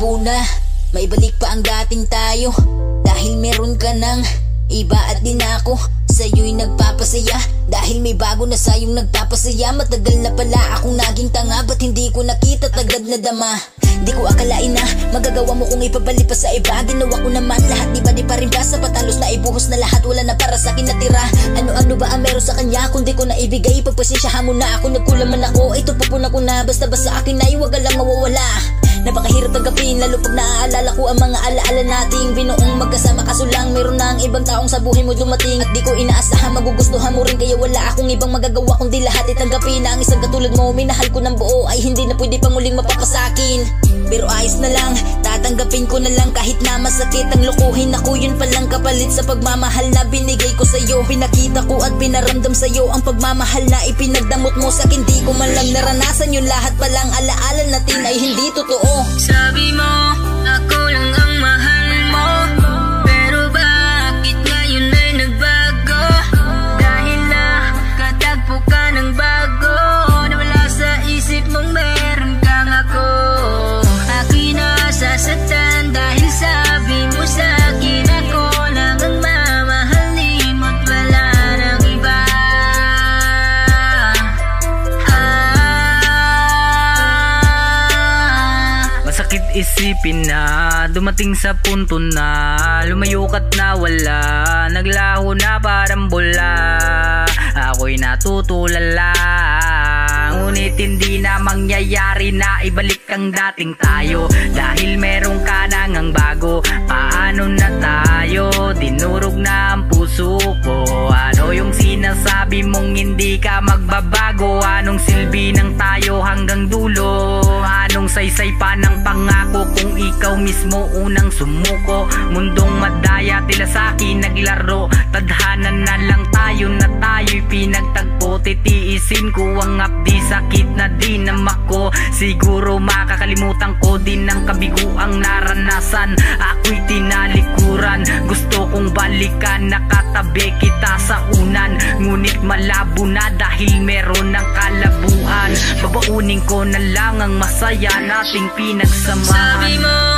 malabo na maibalik pa ang dating tayo, dahil meron ka ng iba at din ako sa'yo'y nagpapasaya, dahil may bago na sayong nagpapasaya. Matagal na pala akong naging tanga, ba't hindi ko nakita tagad na dama? Di ko akalain na magagawa mo kung ipabalik pa sa iba. Ginawa ko naman lahat, di ba rin ba? Sa patalos na ibuhos na lahat, wala na para sa'kin natira. Ano-ano ba ang meron sa kanya kung di ko na ibigay? Pagpasensyahan mo na ako, nagkulang man ako, ito pupunan ko na. Basta ba sa akin ay wag lang mawawala. Napakahirap tanggapin, lalo pag naaalala ko ang mga alaala nating binuong magkasama. Kaso lang meron na ang ibang taong sa buhay mo dumating, at di ko inaasahan magugustuhan mo rin. Kaya wala akong ibang magagawa kundi lahat itanggapin na ang isang katulad mo, minahal ko ng buo, ay hindi na pwede pang muling mapapasakin. Pero ayos na lang, tatanggapin ko na lang kahit na masakit ang lukuhin ako. Yun palang kapalit sa pagmamahal na binigay ko sa'yo. Pinakita ko at pinaramdam sa'yo ang pagmamahal na ipinagdamot mo sa'kin. Di ko man lang naranasan yun, lahat palang alaala natin ay hindi totoo. Sabi mo, ako lang ang mahal mo, pero bakit ngayon ay nagbago? Dahil nakatagpo ka ng bago, nawala sa isip mong meron kang ako. Ako'y nasasaktan dahil sabi mo sa'kin ako lang ang mamahalin mo't wala nang iba. Masakit isipin na dumating sa punto na lumayo ka't nawala, naglaho na parang bola. Ako'y natutulala, ngunit hindi na mangyayari na ibalik ang dating tayo, dahil meron ka nang ang bago. Paano na tayo? Dinurog na ang puso ko. Ano yung sinasabi mong hindi ka magbabago? Anong silbi ng tayo hanggang dulo? Anong saysay pa ng pangako kung ikaw mismo unang sumuko? Mundong madaya tila sa'kin naglaro, tadhana na lang tayo na tayo'y pinagtagpo. Titiisin ko ang apdi, sakit na dinamak ko. Siguro makakalimutan ko din ang kabiguang naranasan. Ako'y tinalikuran, gusto kong balikan, nakatabi kita sa unan, ngunit malabo na dahil meron ng kalabuan. Babaunin ko na lang ang masaya nating pinagsamahan. Sabi mo,